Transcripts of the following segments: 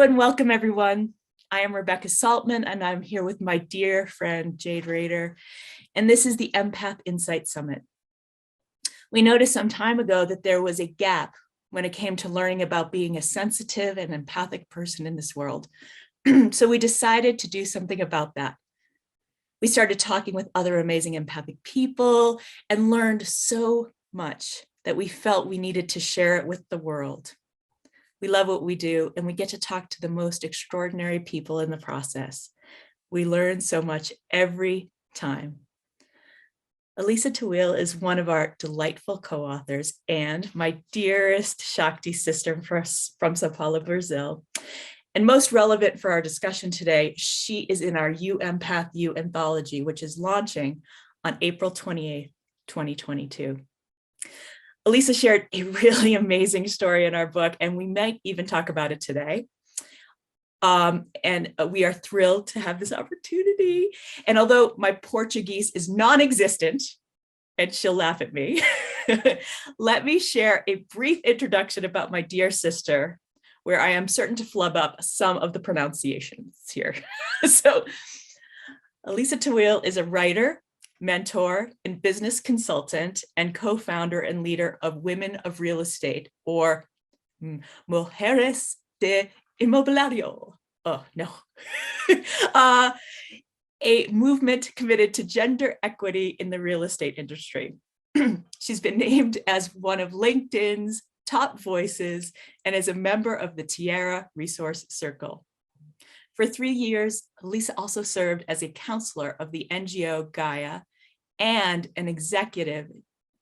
and welcome everyone. I am Rebecca Saltman and I'm here with my dear friend Jade Rader, and this is the EMPATH Insights Summit. We noticed some time ago that there was a gap when it came to learning about being a sensitive and empathic person in this world. So we decided to do something about that. We started talking with other amazing empathic people and learned so much that we felt we needed to share it with the world. We love what we do, and we get to talk to the most extraordinary people in the process. We learn so much every time. Elisa Tawil is one of our delightful co-authors and my dearest Shakti sister from Sao Paulo, Brazil. And most relevant for our discussion today, she is in our You Empath You anthology, which is launching on April 28th, 2022. Elisa shared a really amazing story in our book, and we might even talk about it today. And we are thrilled to have this opportunity. And although my Portuguese is non-existent, and she'll laugh at me, let me share a brief introduction about my dear sister, where I am certain to flub up some of the pronunciations here. So Elisa Tawil is a writer, mentor, and business consultant, and co-founder and leader of Women of Real Estate, or Mujeres de Inmobiliario. Oh, no. A movement committed to gender equity in the real estate industry. She's been named as one of LinkedIn's top voices and is a member of the Tierra Resource Circle. For 3 years, Elisa also served as a counselor of the NGO Gaia and an executive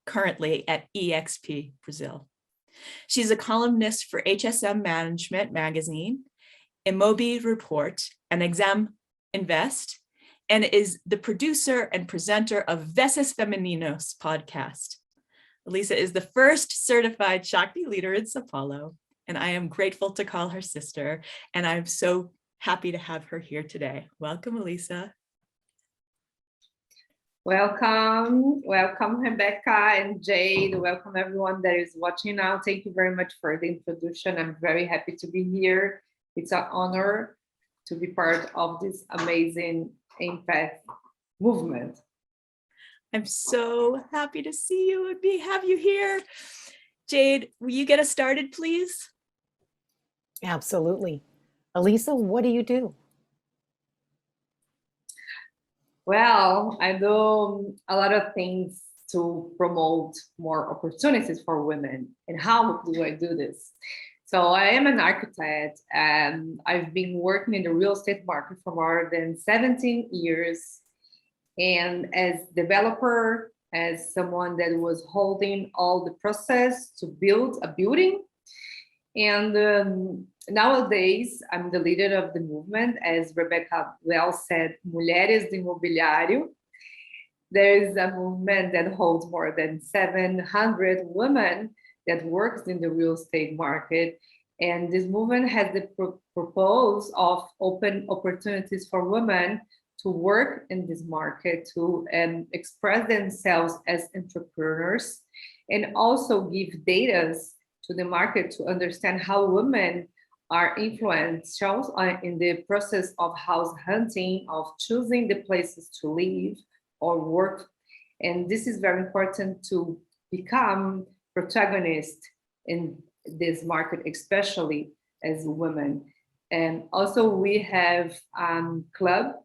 currently at EXP Brazil. She's a columnist for HSM Management Magazine, Imobi Report, and Exam Invest, and is the producer and presenter of Veces Femininos podcast. Elisa is the first certified Shakti leader in Sao Paulo, and I am grateful to call her sister, and I'm so happy to have her here today. Welcome, Elisa. Welcome, Rebecca and Jade. Welcome everyone that is watching now. Thank you very much for the introduction. I'm very happy to be here. It's an honor to be part of this amazing empath movement. I'm so happy to see you and have you here. Jade, will you get us started, please? Absolutely. Elisa, what do you do? Well, I do a lot of things to promote more opportunities for women. And how do I do this? So I am an architect, and I've been working in the real estate market for more than 17 years. And as developer, as someone that was holding all the process to build a building. And nowadays, I'm the leader of the movement, as Rebecca well said, Mulheres do Imobiliário. There is a movement that holds more than 700 women that works in the real estate market. And this movement has the purpose of open opportunities for women to work in this market, to express themselves as entrepreneurs, and also give data to the market to understand how women are influential in the process of house hunting, of choosing the places to live or work. And this is very important to become protagonists in this market, especially as women. And also we have a club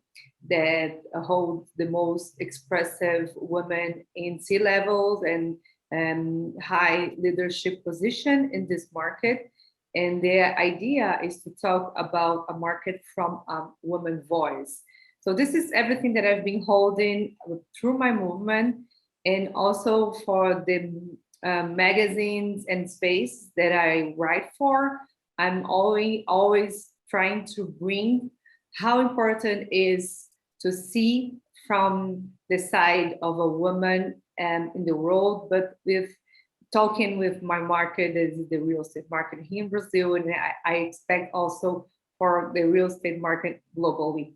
that holds the most expressive women in C-levels and high leadership position in this market. And the idea is to talk about a market from a woman voice. So this is everything that I've been holding through my movement, and also for the magazines and space that I write for. I'm always trying to bring how important it is to see from the side of a woman in the world, but with talking with my market, is the real estate market here in Brazil, and I expect also for the real estate market globally.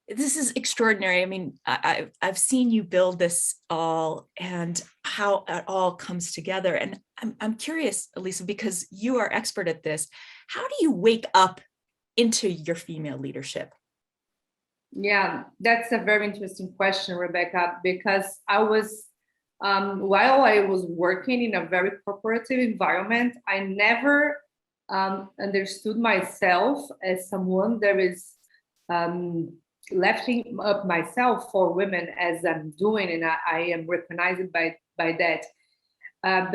This is extraordinary. I mean, I've seen you build this all and how it all comes together. And I'm curious, Elisa, because you are expert at this. How do you wake up into your female leadership? Yeah, that's a very interesting question, Rebecca, because while I was working in a very corporative environment, I never understood myself as someone that is um, lifting up myself for women as I'm doing, and I am recognized by that. I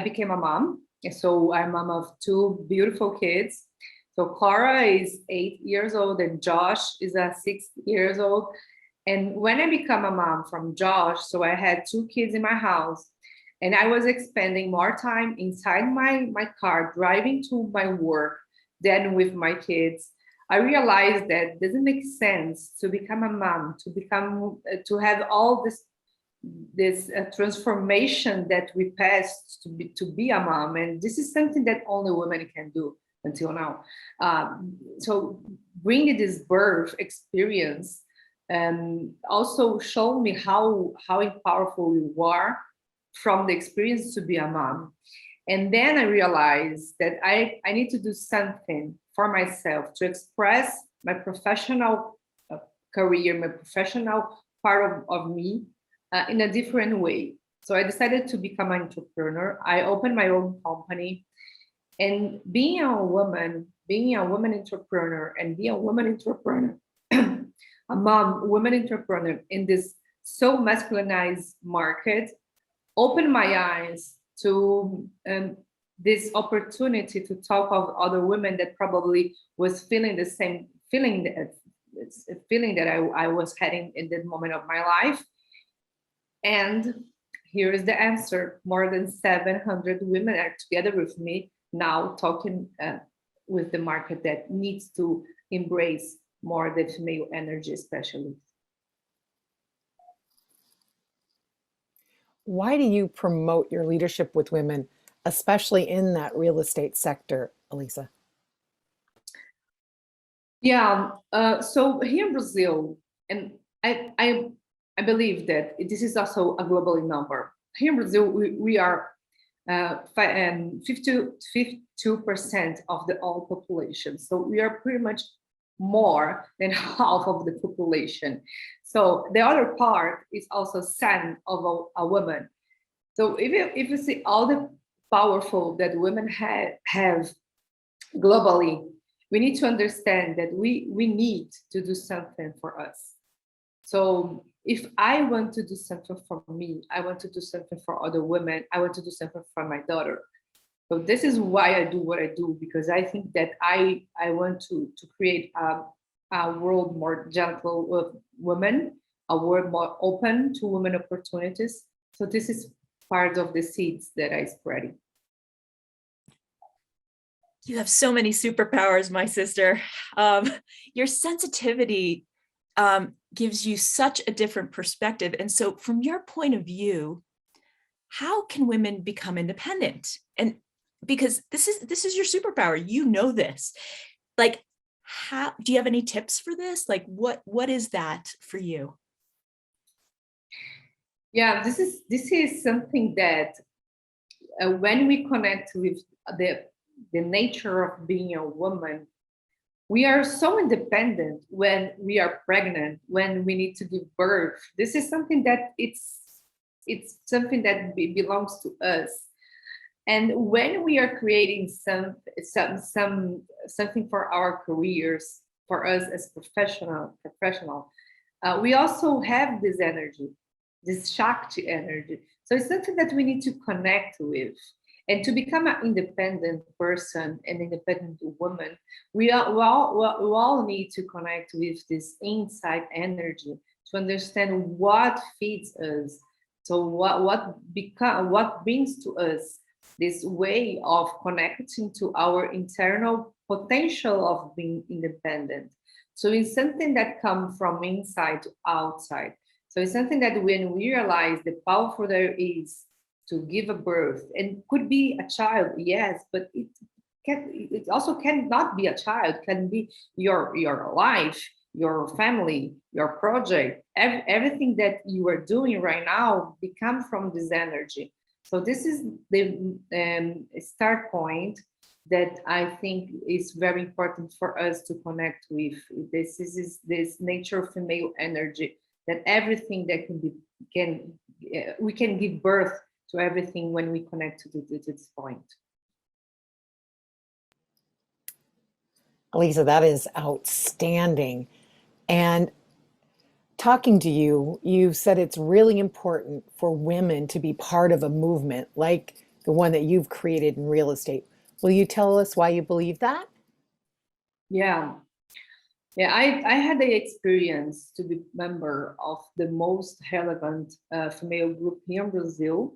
became a mom, so I'm mom of two beautiful kids. So Clara is 8 years old, and Josh is 6 years old. And when I became a mom from Josh, so I had two kids in my house, and I was spending more time inside my car driving to my work than with my kids. I realized that it doesn't make sense to become a mom, to have all this transformation that we passed to be a mom, and this is something that only women can do until now. So bringing this birth experience and also showed me how powerful you are from the experience to be a mom. And then I realized that I need to do something for myself to express my professional career, my professional part of me in a different way. So I decided to become an entrepreneur. I opened my own company. And being a woman entrepreneur, and being a woman entrepreneur, a mom, woman entrepreneur in this so masculinized market, opened my eyes to this opportunity to talk of other women that probably was feeling the same feeling that I was having in that moment of my life. And here is the answer. More than 700 women are together with me now talking with the market that needs to embrace more the female energy, especially. Why do you promote your leadership with women, especially in that real estate sector, Elisa? Yeah, so here in Brazil, and I believe that this is also a global number. Here in Brazil, we are 52% of the all population. So we are pretty much more than half of the population. So the other part is also son of a woman. So if you see all the powerful that women have globally, we need to understand that we need to do something for us. So if I want to do something for me, I want to do something for other women, I want to do something for my daughter. So this is why I do what I do, because I think that I want to create a world more gentle with women, a world more open to women opportunities. So this is part of the seeds that I spread. You have so many superpowers, my sister. Your sensitivity gives you such a different perspective. And so from your point of view, how can women become independent? And because this is your superpower, you know this. Like, how do you have any tips for this? Like, what is that for you? Yeah, this is something that when we connect with the nature of being a woman, we are so independent when we are pregnant, when we need to give birth. This is something that it's something that belongs to us. And when we are creating something for our careers, for us as professional, we also have this energy, this Shakti energy. So it's something that we need to connect with. And to become an independent person, an independent woman, we all need to connect with this inside energy to understand what feeds us. So what brings to us this way of connecting to our internal potential of being independent. So it's something that comes from inside to outside. So it's something that when we realize the powerful there is to give a birth, and could be a child, yes, but it also cannot be a child, can be your life, your family, your project, everything that you are doing right now become from this energy. So this is the start point that I think is very important for us to connect with. This is this nature female energy, that everything that we can give birth to everything when we connect to this point. Elisa, that is outstanding. And talking to you, you've said it's really important for women to be part of a movement like the one that you've created in real estate. Will you tell us why you believe that? Yeah. Yeah, I had the experience to be member of the most relevant female group here in Brazil.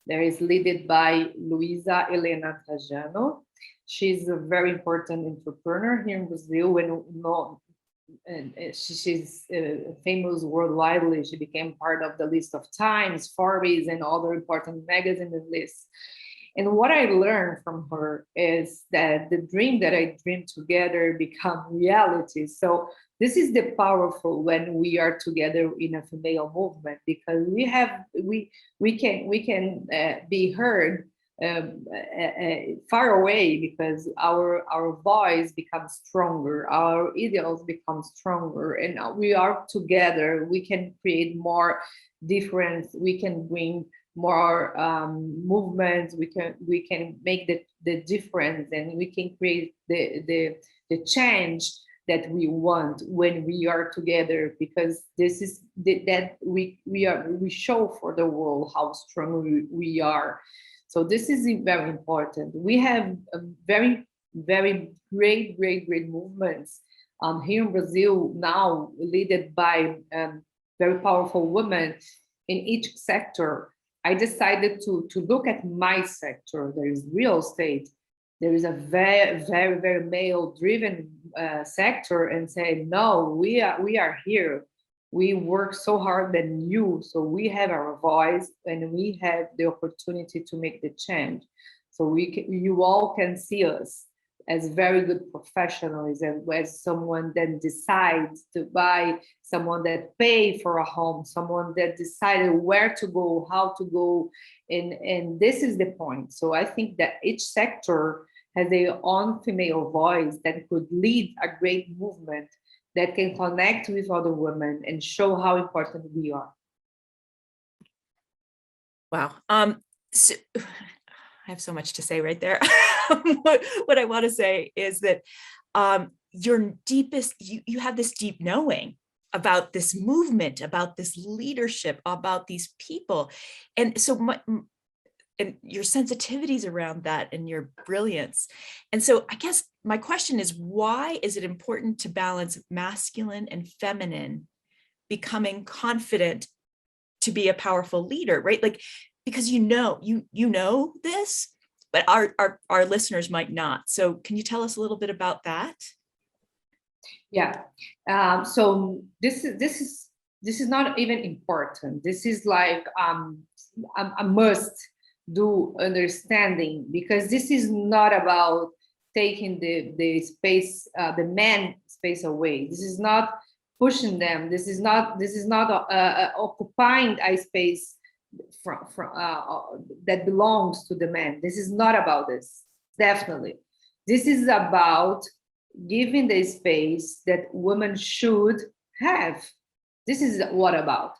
There is led by Luisa Helena Trajano. She's a very important entrepreneur here in Brazil, and she's famous worldwide. She became part of the list of Times, Forbes, and other important magazine lists. And what I learned from her is that the dream that I dreamed together become reality. So this is the powerful when we are together in a female movement, because we can be heard far away, because our voice becomes stronger, our ideals become stronger, and we are together. We can create more difference. We can bring more movements. We can make the difference, and we can create the change that we want when we are together, because this is that we show for the world how strong we are. So this is very important. We have a very great movements here in Brazil now, led by very powerful women in each sector. I decided to look at my sector. There is real estate. There is a very male-driven sector, and say, no, we are here. We work so hard than you, so we have our voice, and we have the opportunity to make the change. So you all can see us as very good professionals, and as someone that decides to buy, someone that pay for a home, someone that decided where to go, how to go, and this is the point. So I think that each sector has their own female voice that could lead a great movement that can connect with other women and show how important we are. Wow. So, I have so much to say right there. What I want to say is that your deepest, you have this deep knowing about this movement, about this leadership, about these people. And so and your sensitivities around that and your brilliance. And so I guess my question is, why is it important to balance masculine and feminine, becoming confident to be a powerful leader, right? Like, because you know this, but our listeners might not. So can you tell us a little bit about that? Yeah. So this is not even important. This is like a must do understanding, because this is not about taking the space, the man space away. This is not pushing them. This is not occupying a space from that belongs to the man. This is not about this. Definitely, this is about giving the space that women should have. This is what about.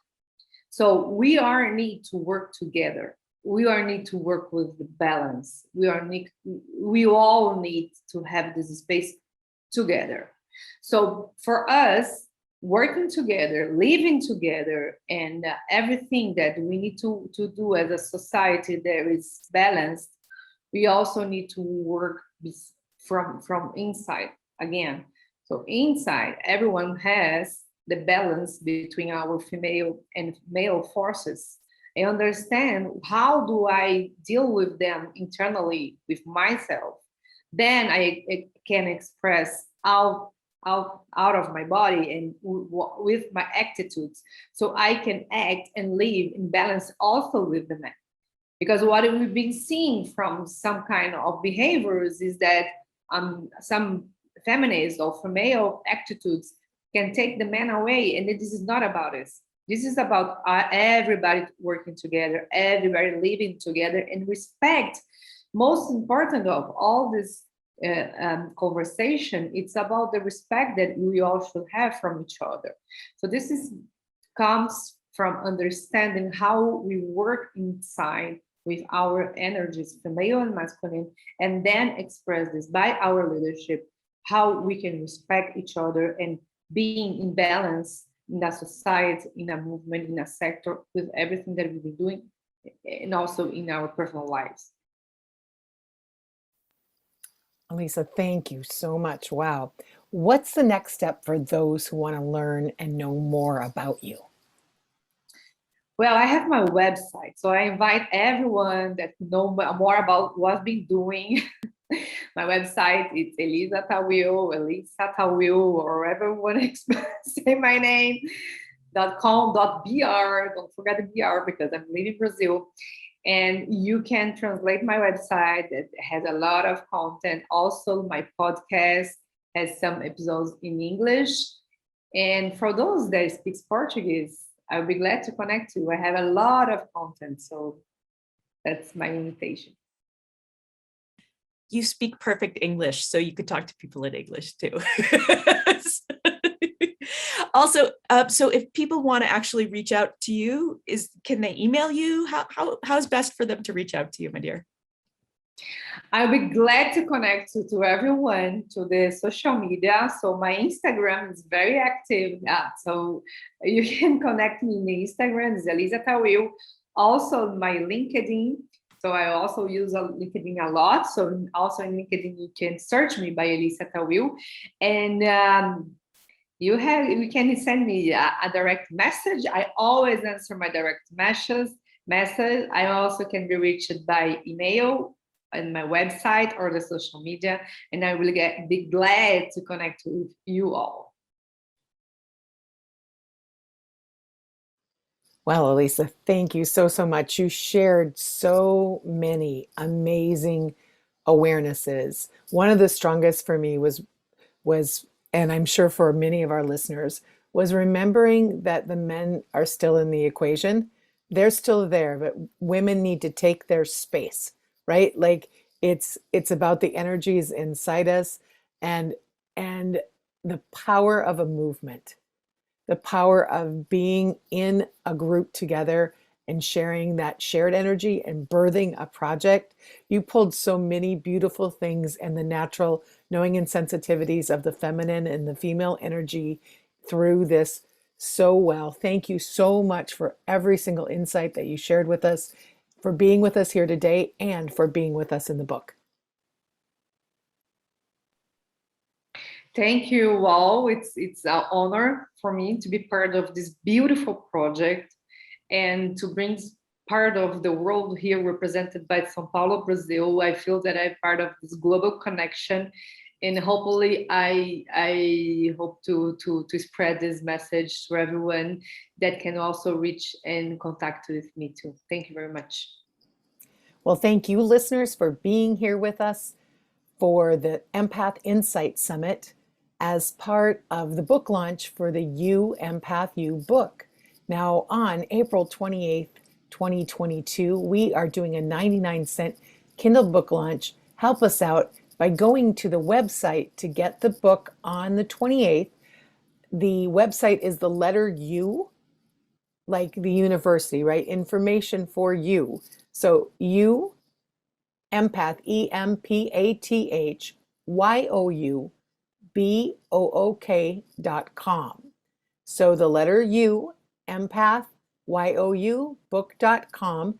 So we are need to work together. We are need to work with the balance. We all need to have this space together. So for us, working together, living together, and everything that we need to do as a society that is balanced, we also need to work from inside again. So inside, everyone has the balance between our female and male forces. I understand how do I deal with them internally with myself. Then I can express out of my body and with my attitudes, so I can act and live in balance also with the men. Because what we've been seeing from some kind of behaviors is that some feminist or female attitudes can take the man away. And this is not about us. This is about everybody working together, everybody living together, and respect. Most important of all this conversation, it's about the respect that we all should have from each other. So this comes from understanding how we work inside with our energies, female and masculine, and then express this by our leadership, how we can respect each other and being in balance in a society, in a movement, in a sector, with everything that we've been doing, and also in our personal lives. Elisa, thank you so much. Wow. What's the next step for those who want to learn and know more about you? Well, I have my website, so I invite everyone that know more about what I've been doing. My website is Elisa Tawil, or wherever you want to say my name, .com.br. Don't forget the BR because I'm living in Brazil. And you can translate my website. It has a lot of content. Also, my podcast has some episodes in English. And for those that speak Portuguese, I'll be glad to connect you. I have a lot of content, so that's my invitation. You speak perfect English, so you could talk to people in English too. Also, so if people want to actually reach out to you, can they email you? How's best for them to reach out to you, my dear? I'll be glad to connect to everyone to the social media. So my Instagram is very active. So you can connect me in the Instagram, it's Elisa Tawil. Also my LinkedIn. So I also use LinkedIn a lot. So also in LinkedIn, you can search me by Elisa Tawil. And you can send me a direct message. I always answer my direct message. I also can be reached by email on my website or the social media, and I will be glad to connect with you all. Well, Elisa, thank you so much. You shared so many amazing awarenesses. One of the strongest for me was, and I'm sure for many of our listeners, was remembering that the men are still in the equation. They're still there, but women need to take their space, right? Like it's about the energies inside us and the power of a movement, the power of being in a group together and sharing that shared energy and birthing a project. You pulled so many beautiful things and the natural knowing and sensitivities of the feminine and the female energy through this so well. Thank you so much for every single insight that you shared with us, for being with us here today, and for being with us in the book. Thank you all. It's an honor for me to be part of this beautiful project and to bring part of the world here represented by São Paulo, Brazil. I feel that I'm part of this global connection, and hopefully I hope to spread this message to everyone that can also reach and contact with me too. Thank you very much. Well, thank you, listeners, for being here with us for the Empath Insights Summit as part of the book launch for the You Empath You book. Now, on April 28th, 2022, we are doing a 99-cent Kindle book launch. Help us out by going to the website to get the book on the 28th. The website is the letter U, like the university, right? Information for you. So You Empath, EMPATHYOUBOOK.com. So the letter U, Empath, YOU, book.com.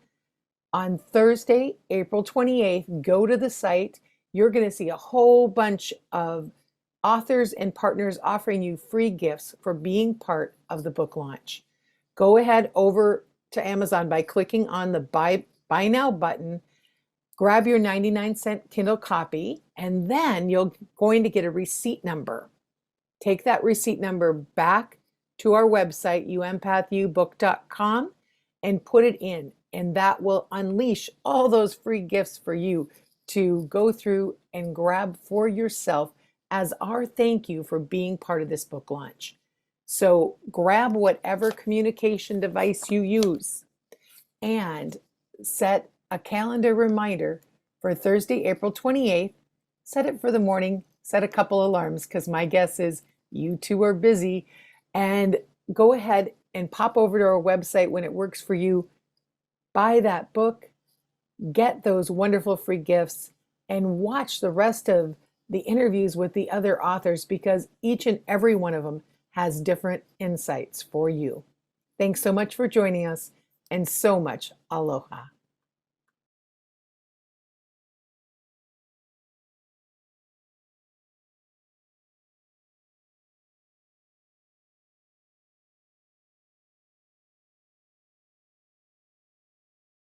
On Thursday, April 28th, go to the site. You're going to see a whole bunch of authors and partners offering you free gifts for being part of the book launch. Go ahead over to Amazon by clicking on the Buy Now button. Grab your 99-cent Kindle copy, and then you're going to get a receipt number. Take that receipt number back to our website, youempathyobook.com, and put it in. And that will unleash all those free gifts for you to go through and grab for yourself as our thank you for being part of this book launch. So grab whatever communication device you use and set a calendar reminder for Thursday, April 28th. Set it for the morning, set a couple alarms, because my guess is you two are busy. And go ahead and pop over to our website when it works for you. Buy that book, get those wonderful free gifts, and watch the rest of the interviews with the other authors, because each and every one of them has different insights for you. Thanks so much for joining us, and so much aloha.